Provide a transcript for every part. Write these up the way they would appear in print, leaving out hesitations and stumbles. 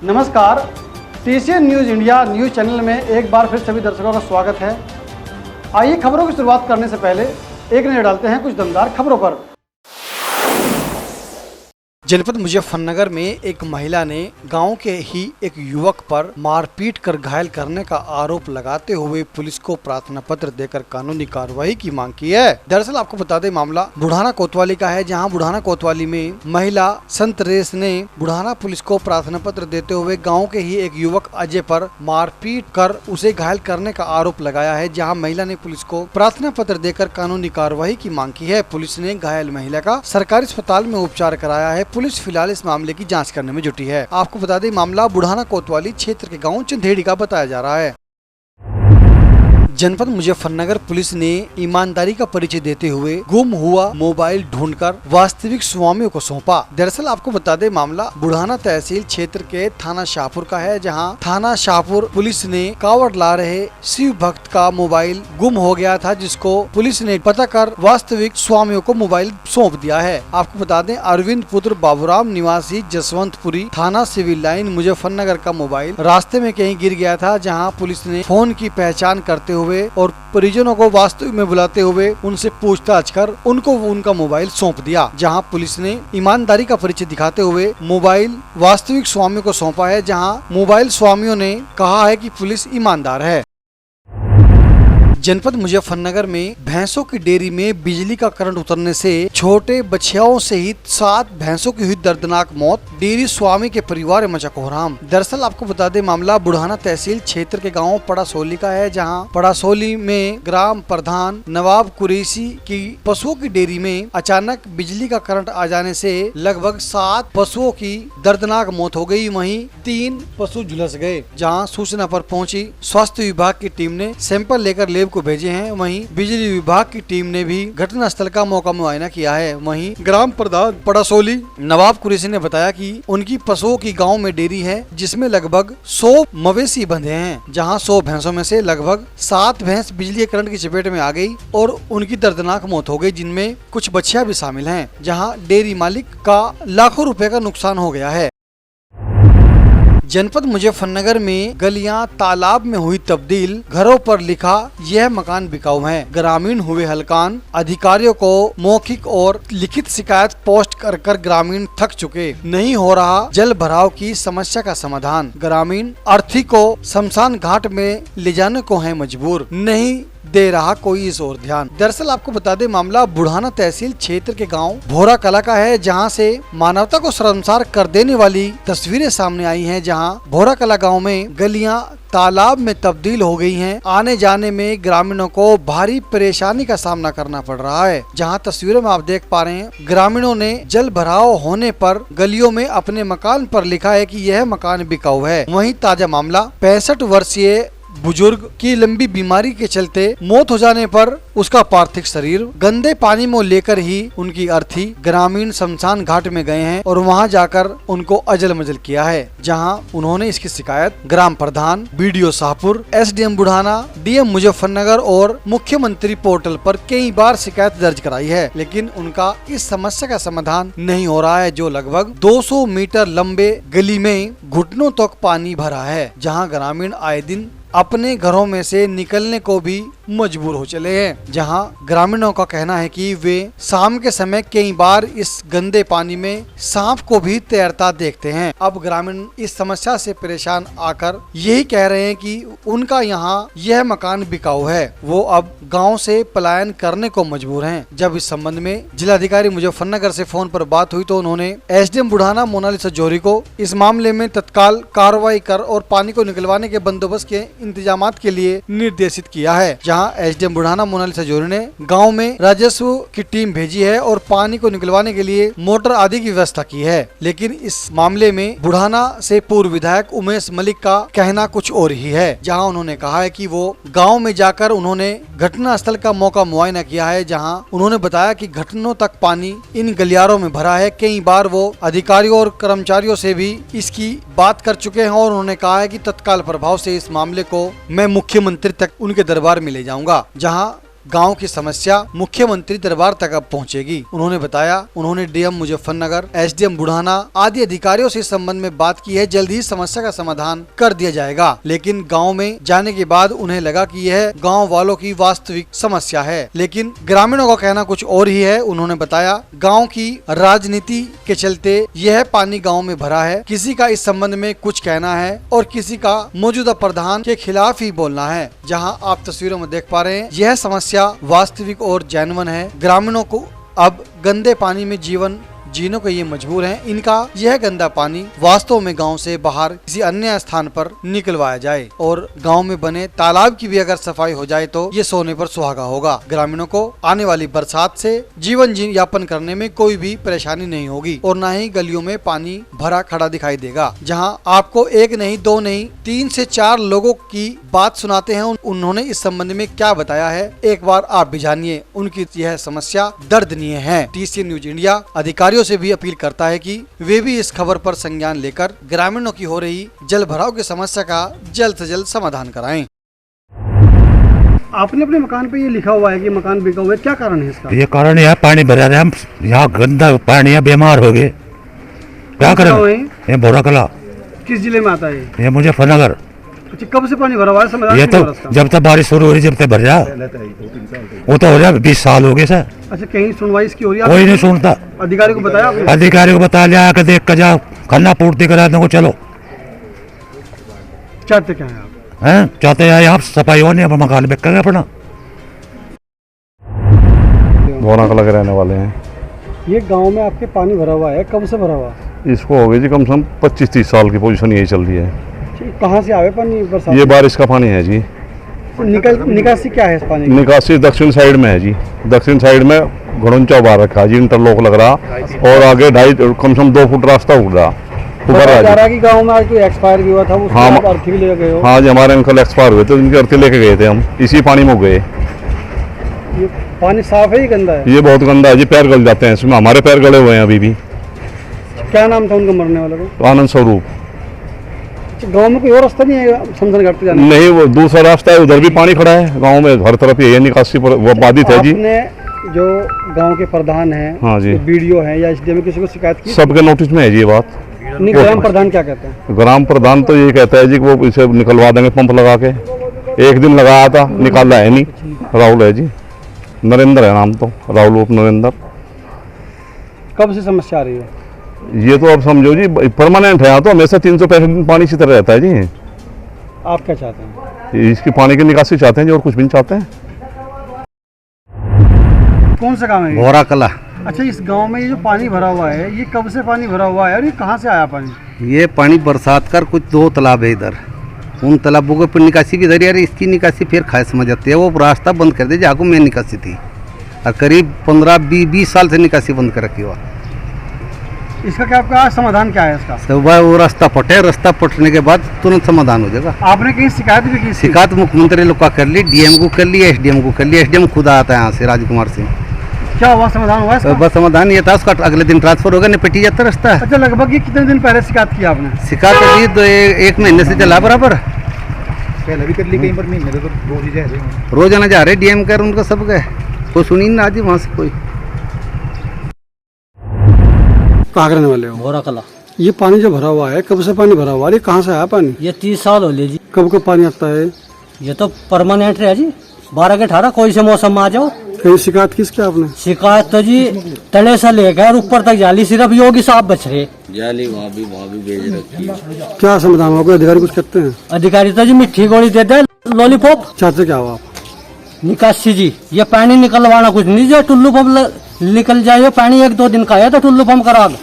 नमस्कार, TCN news India news channel में एक बार फिर सभी दर्शकों का स्वागत है। आइए खबरों की शुरुआत करने से पहले एक नज़र डालते हैं कुछ दमदार खबरों पर। जनपद मुजफ्फरनगर में एक महिला ने गांव के ही एक युवक पर मारपीट कर घायल करने का आरोप लगाते हुए पुलिस को प्रार्थना पत्र देकर कानूनी कार्रवाई की मांग की है। दरअसल आपको बता दें, मामला बुढ़ाना कोतवाली का है, जहां बुढ़ाना कोतवाली में महिला संत रेस ने बुढ़ाना पुलिस को प्रार्थना पत्र देते हुए गाँव के ही एक युवक अजय पर मारपीट कर उसे घायल करने का आरोप लगाया है। जहाँ महिला ने पुलिस को प्रार्थना पत्र देकर कानूनी कार्रवाई की मांग की है। पुलिस ने घायल महिला का सरकारी अस्पताल में उपचार कराया है। पुलिस फिलहाल इस मामले की जांच करने में जुटी है। आपको बता दें, मामला बुढ़ाना कोतवाली क्षेत्र के गांव चंदेड़ी का बताया जा रहा है। जनपद मुजफ्फरनगर पुलिस ने ईमानदारी का परिचय देते हुए गुम हुआ मोबाइल ढूंढकर वास्तविक स्वामियों को सौंपा। दरअसल आपको बता दें, मामला बुढ़ाना तहसील क्षेत्र के थाना शाहपुर का है, जहां थाना शाहपुर पुलिस ने कावड़ ला रहे शिव भक्त का मोबाइल गुम हो गया था, जिसको पुलिस ने पता कर वास्तविक स्वामियों को मोबाइल सौंप दिया है। आपको बता दें, अरविंद पुत्र बाबूराम निवासी जसवंतपुरी थाना सिविल लाइन मुजफ्फरनगर का मोबाइल रास्ते में कहीं गिर गया था, जहाँ पुलिस ने फोन की पहचान करते हुए और परिजनों को वास्तविक में बुलाते हुए उनसे पूछताछ कर उनको उनका मोबाइल सौंप दिया। जहां पुलिस ने ईमानदारी का परिचय दिखाते हुए मोबाइल वास्तविक स्वामियों को सौंपा है, जहां मोबाइल स्वामियों ने कहा है कि पुलिस ईमानदार है। जनपद मुजफ्फरनगर में भैंसों की डेयरी में बिजली का करंट उतरने से छोटे बछियाओं सहित 7 भैंसों की हुई दर्दनाक मौत। डेयरी स्वामी के परिवार में मचा कोहराम। दरअसल आपको बता दें, मामला बुढ़ाना तहसील क्षेत्र के गांव पड़ासोली का है, जहां पड़ासोली में ग्राम प्रधान नवाब कुरैशी की पशुओं की डेयरी में अचानक बिजली का करंट आ जाने से लगभग 7 पशुओं की दर्दनाक मौत हो गई। वहीं 3 पशु झुलस गए। जहाँ सूचना पर पहुंची स्वास्थ्य विभाग की टीम ने सैंपल लेकर लेब को भेजे हैं। वहीं बिजली विभाग की टीम ने भी घटना स्थल का मौका मुआयना किया है। वहीं ग्राम प्रधान पड़ासोली नवाब कुरैशी ने बताया कि उनकी पशुओं की गांव में डेयरी है, जिसमें लगभग 100 मवेशी बंधे हैं, जहां 100 भैंसों में से लगभग 7 भैंस बिजली के करंट की चपेट में आ गई और उनकी दर्दनाक मौत हो गई, जिनमें कुछ बछिया भी शामिल हैं। जहां डेयरी मालिक का लाखों रुपए का नुकसान हो गया है। जनपद मुजफ्फरनगर में गलियां तालाब में हुई तब्दील, घरों पर लिखा यह मकान बिकाऊ है। ग्रामीण हुए हलकान। अधिकारियों को मौखिक और लिखित शिकायत पोस्ट कर ग्रामीण थक चुके। नहीं हो रहा जल भराव की समस्या का समाधान। ग्रामीण अर्थी को शमशान घाट में ले जाने को है मजबूर। नहीं दे रहा कोई इस ओर ध्यान। दरअसल आपको बता दें, मामला बुढ़ाना तहसील क्षेत्र के गांव भोरा कला का है, जहां से मानवता को शर्मसार कर देने वाली तस्वीरें सामने आई हैं। जहां भोरा कला गांव में गलियां तालाब में तब्दील हो गई हैं। आने जाने में ग्रामीणों को भारी परेशानी का सामना करना पड़ रहा है। जहां तस्वीरों में आप देख पा रहे हैं, ग्रामीणों ने जल भराव होने पर गलियों में अपने मकान पर लिखा है कि यह मकान बिकाऊ है। वहीं ताजा मामला 65 वर्षीय बुजुर्ग की लंबी बीमारी के चलते मौत हो जाने पर उसका पार्थिव शरीर गंदे पानी में लेकर ही उनकी अर्थी ग्रामीण शमशान घाट में गए हैं और वहां जाकर उनको अजल मजल किया है। जहां उन्होंने इसकी शिकायत ग्राम प्रधान, BDO Shahpur, SDM Budhana, DM Muzaffarnagar और मुख्यमंत्री पोर्टल पर कई बार शिकायत दर्ज कराई है, लेकिन उनका इस समस्या का समाधान नहीं हो रहा है, जो लगभग 200 मीटर लंबे गली में घुटनों तक पानी भरा है। जहाँ ग्रामीण आए दिन अपने घरों में से निकलने को भी मजबूर हो चले हैं। जहां ग्रामीणों का कहना है कि वे शाम के समय कई बार इस गंदे पानी में सांप को भी तैरता देखते हैं। अब ग्रामीण इस समस्या से परेशान आकर यही कह रहे हैं कि उनका यहां यह मकान बिकाऊ है। वो अब गांव से पलायन करने को मजबूर हैं। जब इस संबंध में जिलाधिकारी मुजफ्फरनगर से फोन पर बात हुई तो उन्होंने एसडीएम बुढ़ाना मोनालिसा जौहरी को इस मामले में तत्काल कार्रवाई कर और पानी को निकलवाने के बंदोबस्त के इंतजामात के लिए निर्देशित किया है। जहां एसडीएम बुढ़ाना मोनालिसा जौहरी ने गांव में राजस्व की टीम भेजी है और पानी को निकलवाने के लिए मोटर आदि की व्यवस्था की है। लेकिन इस मामले में बुढ़ाना से पूर्व विधायक उमेश मलिक का कहना कुछ और ही है। जहां उन्होंने कहा है कि वो गांव में जाकर उन्होंने घटना स्थल का मौका मुआयना किया है। जहां उन्होंने बताया कि घुटनों तक पानी इन गलियारों में भरा है। कई बार वो अधिकारियों और कर्मचारियों से भी इसकी बात कर चुके हैं और उन्होंने कहा है कि तत्काल प्रभाव से इस मामले को मैं मुख्यमंत्री तक उनके दरबार में ले जाऊंगा। जहां गांव की समस्या मुख्यमंत्री दरबार तक अब पहुंचेगी। उन्होंने बताया उन्होंने डीएम मुजफ्फरनगर, एसडीएम बुढ़ाना आदि अधिकारियों से इस संबंध में बात की है। जल्द ही समस्या का समाधान कर दिया जाएगा। लेकिन गाँव में जाने के बाद उन्हें लगा कि यह गाँव वालों की वास्तविक समस्या है, लेकिन ग्रामीणों का कहना कुछ और ही है। उन्होंने बताया गांव की राजनीति के चलते यह पानी गांव में भरा है। किसी का इस संबंध में कुछ कहना है और किसी का मौजूदा प्रधान के खिलाफ ही बोलना है। जहां आप तस्वीरों में देख पा रहे हैं, यह समस्या वास्तविक और जेन्युइन है। ग्रामीणों को अब गंदे पानी में जीवन जीने को ये मजबूर हैं। इनका यह गंदा पानी वास्तव में गांव से बाहर किसी अन्य स्थान पर निकलवाया जाए और गांव में बने तालाब की भी अगर सफाई हो जाए तो ये सोने पर सुहागा होगा। ग्रामीणों को आने वाली बरसात से जीवन यापन करने में कोई भी परेशानी नहीं होगी और न ही गलियों में पानी भरा खड़ा दिखाई देगा। जहां आपको एक नहीं, दो नहीं, 3 से 4 लोगों की बात सुनाते हैं। उन्होंने इस संबंध में क्या बताया है, एक बार आप भी जानिए। उनकी यह समस्या दर्दनीय है। TCN न्यूज इंडिया अधिकारियों से भी अपील करता है कि वे भी इस खबर पर संज्ञान लेकर ग्रामीणों की हो रही जल भराव की समस्या का जल्द से जल्द समाधान कराएं। आपने अपने मकान पे ये लिखा हुआ है कि मकान बिका हुआ है, क्या कारण है इसका? ये कारण है पानी भरा है, हम यहाँ गंदा पानी है, बीमार हो गए, क्या करें? ये बोरा कला किस जिले में आता है? ये मुजफ्फरनगर। अच्छा, कब से पानी भरा हुआ है? समाधान ये तो जब तक बारिश शुरू हो रही, जब तक भर जा, वो तो हो रहा 20 साल हो गए सर। अच्छा, कहीं सुनवाई इसकी हो रही है? कोई नहीं सुनता। अधिकारी को बताया आपने? अधिकारी को बता लिया कि देख कर जा, खाना पूर्ति करा दो, चलो। चाहते क्या है आप? हैं चाहते हैं यहाँ सफाई होने, अब मकान बिक कर अपना। बोरा कला के रहने वाले हैं। ये गांव में आपके पानी भरा हुआ है, कब से भरा हुआ? इसको हो गई जी कम से कम 25-30 साल की पोजीशन यही चल रही है। कहाँ से आवे पानी? बरसात? ये बारिश का पानी है जी। निकासी क्या है इस पानी की? निकासी दक्षिण साइड में है जी। दक्षिण साइड में घड़ोंचा उबार रखा है जी, इंटरलॉक लग रहा और आगे कम से कम 2 फुट रास्ता उठ रहा। गाँव में आज कोई एक्सपायर भी हुआ था, हाँ, अर्थी भी ले गए हो? हाँ जी, हमारे अंकल एक्सपायर हुए थे, उनके अर्थी लेके गए थे हम, इसी पानी में गए। ये पानी साफ है, ये गंदा है? ये बहुत गंदा है जी, पैर गल जाते हैं इसमें, हमारे पैर गले हुए हैं अभी भी। क्या नाम था उनका मरने वाले का? आनंद स्वरूप। गांव में कोई और रास्ता नहीं है समझन घाट पे जाने? नहीं, वो दूसरा रास्ता है, उधर भी पानी खड़ा है। गांव में हर तरफ ये निकासी पर वो बाधित है जी। आपने जो गांव के प्रधान हैं, हाँ जी, बीडीओ हैं या एसडीएम में किसी को शिकायत की? सबके नोटिस में है जी ये बात। नहीं, ग्राम प्रधान क्या कहते हैं? ग्राम प्रधान तो ये कहता है जी कि वो इसे निकलवा देंगे पंप लगा के। एक दिन लगाया था, निकाला है नहीं। राहुल है जी, नरेंद्र है नाम, तो राहुल उप नरेंद्र। कब से समस्या आ रही है? ये तो अब समझो जी परमानेंट है, यहाँ तो हमेशा 365 दिन पानी इसी तरह रहता है जी। आप क्या चाहते हैं? इसकी पानी की निकासी चाहते हैं जी, और कुछ भी नहीं चाहते हैं। कौन सा गाँव है? बोरा कला। अच्छा, इस गांव में ये जो पानी भरा हुआ है, ये कब से पानी भरा हुआ है और ये कहाँ से आया पानी? ये पानी बरसात कर कुछ 2 तालाब है इधर, उन तालाबों के ऊपर निकासी भी इधर, यार इसकी निकासी फिर खाए समझ आती है। वो रास्ता बंद कर दे जाको में निकासी थी, और करीब 15-20 साल से निकासी बंद कर रखी हुआ। इसका क्या समाधान क्या है इसका? सुबह वो रास्ता फटे, रास्ता फटने के बाद तुरंत समाधान हो जाएगा। आपने कहीं शिकायत भी की? शिकायत मुख्यमंत्री लोग का कर ली, डीएम को कर ली, एसडीएम को कर ली। एसडीएम खुद आता है यहाँ से, राजकुमार सिंह। क्या हुआ, समाधान हुआ इसका? बस समाधान ये था, उसका अगले दिन ट्रांसफर होगा, निपटी जाता रास्ता। अच्छा, लगभग ये कितने दिन पहले शिकायत की आपने? शिकायत जी तो 1 महीने से चला बराबर। पहले भी कर ली कहीं पर, महीने तो रोज ही जा रहे हैं, रोजाना जा रहे डीएम कर, उनका सब गए, कोई सुनी ना आज वहाँ से कोई। कहाँ रहने वाले हो? बोरा कला। ये पानी जो भरा हुआ है, कब से पानी भरा हुआ है? ये कहाँ से आया पानी? ये 30 साल हो ले जी। कब कब पानी आता है? ये तो परमानेंट है जी, 12 के 18 कोई से मौसम में आ जाओ। कहीं शिकायत किसकी आपने? शिकायत तो जी तले से लेकर ऊपर तक जाली, सिर्फ योगी साहब बच रहे। जाली वहाँ भी भेज रखी है। क्या समाधान होगा? अधिकारी कुछ कहते हैं? अधिकारी तो जी मिट्टी गोली दे दे, लॉलीपॉप। चाहते क्या हो आप? निकासी जी, ये पानी निकलवाना कुछ नहीं, जो टुल्लू पंप निकल जाए। पानी 1-2 दिन का है तो टुल्लू पंप करा दो।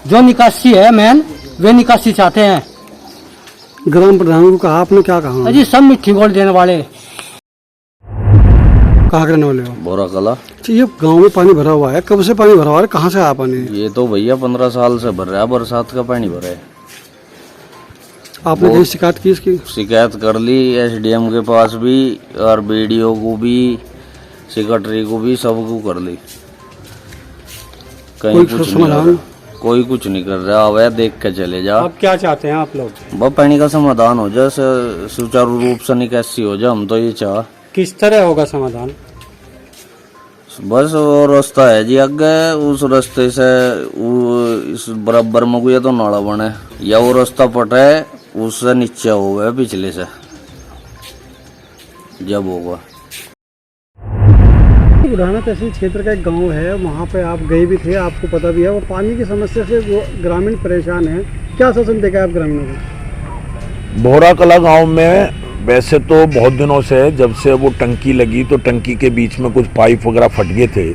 जो निकासी है मेन, वे निकासी चाहते हैं। ग्राम प्रधान को कहा आपने? क्या कहा? जी सब मिट्टी गोल देने वाले। कहाँ रहने वाले हो? बोरा कला। अच्छा, ये गांव में पानी भरा हुआ है, कब से पानी भरा हुआ है? कहाँ से आया पानी? ये तो भैया 15 साल से भर रहा है, बरसात का पानी भरा है। आपने कहीं शिकायत की इसकी? शिकायत कर ली एसडीएम के पास भी, और बीडीओ को भी, सेक्रेटरी को भी, सबको कर ली। कहीं कुछ नहीं, कोई कुछ नहीं कर रहा। अब देख के चले जा। आप क्या चाहते हैं आप लोग? बस पानी का समाधान हो जाए, सुचारू रूप से निकासी हो जाए, हम तो ये चाह। किस तरह होगा समाधान? बस वो रास्ता है जी आगे, उस रास्ते से इस बराबर में कोई तो नाला बने या वो रास्ता पटे उससे नीचे होगा पिछले से जब होगा। बुढ़ाना तहसील क्षेत्र का एक गांव है, वहाँ पे आप गए भी थे, आपको पता भी है, वो पानी की समस्या से वो ग्रामीण परेशान है। क्या शासन देगा आप ग्रामीणों को? बोरा कला गांव में वैसे तो बहुत दिनों से, जब से वो टंकी लगी तो टंकी के बीच में कुछ पाइप वगैरह फट गए थे।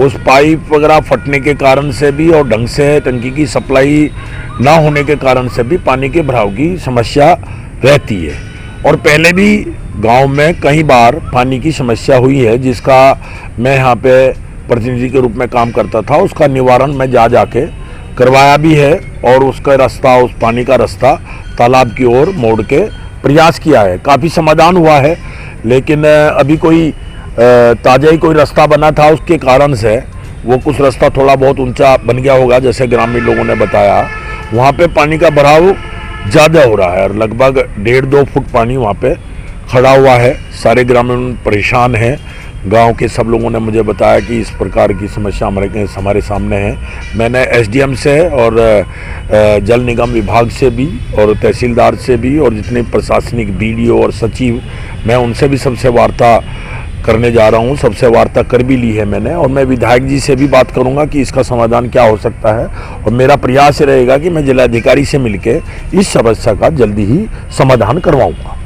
उस पाइप वगैरह फटने के कारण से भी और ढंग से टंकी की सप्लाई ना होने के कारण से भी पानी के भराव की समस्या रहती है। और पहले भी गांव में कई बार पानी की समस्या हुई है, जिसका मैं यहाँ पे प्रतिनिधि के रूप में काम करता था। उसका निवारण मैं जाके करवाया भी है और उसका रास्ता, उस पानी का रास्ता तालाब की ओर मोड़ के प्रयास किया है। काफ़ी समाधान हुआ है, लेकिन अभी कोई ताज़ा ही कोई रास्ता बना था, उसके कारण से वो कुछ रास्ता थोड़ा बहुत ऊंचा बन गया होगा, जैसे ग्रामीण लोगों ने बताया। वहाँ पे पानी का भराव ज़्यादा हो रहा है और लगभग 1.5-2 फुट पानी वहाँ पे खड़ा हुआ है। सारे ग्रामीण परेशान हैं। गांव के सब लोगों ने मुझे बताया कि इस प्रकार की समस्या हमारे सामने है। मैंने एसडीएम से और जल निगम विभाग से भी और तहसीलदार से भी और जितने प्रशासनिक बीडीओ और सचिव, मैं उनसे भी सबसे वार्ता करने जा रहा हूं। सबसे वार्ता कर भी ली है मैंने, और मैं विधायक जी से भी बात करूंगा कि इसका समाधान क्या हो सकता है। और मेरा प्रयास रहेगा कि मैं जिलाधिकारी से मिलकर इस समस्या का जल्दी ही समाधान करवाऊंगा।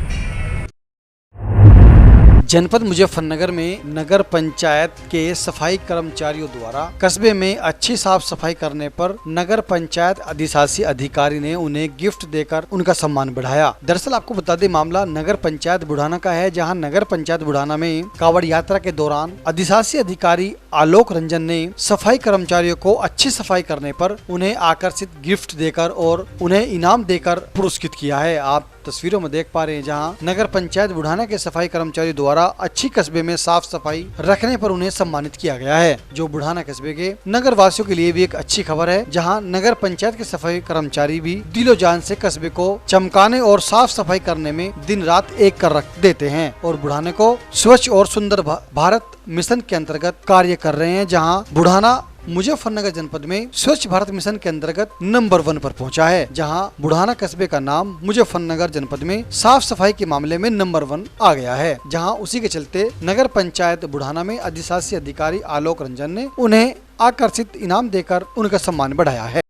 जनपद मुजफ्फरनगर में नगर पंचायत के सफाई कर्मचारियों द्वारा कस्बे में अच्छी साफ सफाई करने पर नगर पंचायत अधिशासी अधिकारी ने उन्हें गिफ्ट देकर उनका सम्मान बढ़ाया। दरअसल आपको बता दें, मामला नगर पंचायत बुढ़ाना का है, जहां नगर पंचायत बुढ़ाना में कावड़ यात्रा के दौरान अधिशासी अधिकारी आलोक रंजन ने सफाई कर्मचारियों को अच्छी सफाई करने पर उन्हें आकर्षित गिफ्ट देकर और उन्हें इनाम देकर पुरस्कृत किया है। आप तस्वीरों में देख पा रहे हैं, जहां नगर पंचायत बुढ़ाना के सफाई कर्मचारी द्वारा अच्छी कस्बे में साफ सफाई रखने पर उन्हें सम्मानित किया गया है, जो बुढ़ाना कस्बे के नगर वासियों के लिए भी एक अच्छी खबर है, जहां नगर पंचायत के सफाई कर्मचारी भी दिलो जान से कस्बे को चमकाने और साफ सफाई करने में दिन रात एक कर रख देते हैं और बुढ़ाने को स्वच्छ और सुंदर भारत मिशन के अंतर्गत कार्य कर रहे हैं, जहाँ बुढ़ाना मुजफ्फरनगर जनपद में स्वच्छ भारत मिशन के अंतर्गत नंबर 1 पर पहुंचा है, जहां बुढ़ाना कस्बे का नाम मुजफ्फरनगर जनपद में साफ सफाई के मामले में नंबर 1 आ गया है, जहां उसी के चलते नगर पंचायत बुढ़ाना में अधिशासी अधिकारी आलोक रंजन ने उन्हें आकर्षित इनाम देकर उनका सम्मान बढ़ाया है।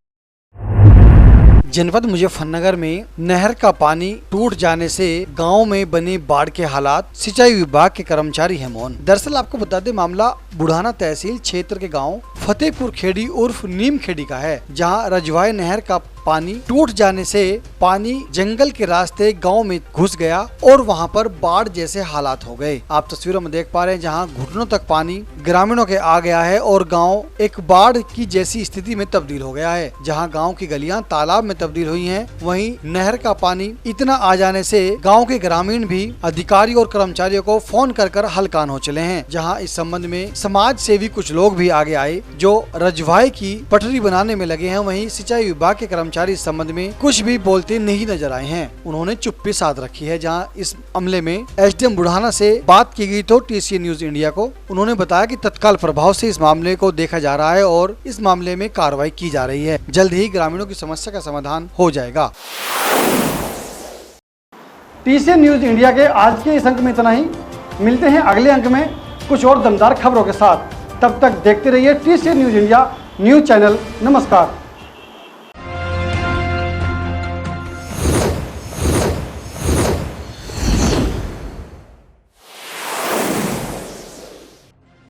जनपद मुजफ्फरनगर में नहर का पानी टूट जाने से गांव में बने बाढ़ के हालात, सिंचाई विभाग के कर्मचारी है मौन। दरअसल आपको बता दें, मामला बुढ़ाना तहसील क्षेत्र के गांव फतेहपुर खेड़ी उर्फ नीम खेड़ी का है, जहां रजवाई नहर का पानी टूट जाने से पानी जंगल के रास्ते गांव में घुस गया और वहां पर बाढ़ जैसे हालात हो गए। आप तस्वीरों में देख पा रहे हैं, जहां घुटनों तक पानी ग्रामीणों के आ गया है और गांव एक बाढ़ की जैसी स्थिति में तब्दील हो गया है, जहां गांव की गलियां तालाब में तब्दील हुई हैं। वहीं नहर का पानी इतना आ जाने से गांव के ग्रामीण भी अधिकारी और कर्मचारियों को फोन कर हलकान हो चले हैं, जहां इस संबंध में समाज सेवी कुछ लोग भी आगे आए जो रजवाई की पटरी बनाने में लगे हैं। वहीं सिंचाई विभाग के कर्मचारी इस संबंध में कुछ भी बोलते नहीं नजर आए हैं, उन्होंने चुप्पी साध रखी है। जहां इस मामले में एसडीएम बुढ़ाना से बात की गई तो टीसीए न्यूज इंडिया को उन्होंने बताया कि तत्काल प्रभाव से इस मामले को देखा जा रहा है और इस मामले में कार्रवाई की जा रही है। जल्द ही ग्रामीणों की समस्या का समाधान हो जाएगा। टीसीए न्यूज इंडिया के आज के इस अंक में इतना ही। मिलते हैं अगले अंक में कुछ और दमदार खबरों के साथ। तब तक देखते रहिए TCA news India news channel. नमस्कार।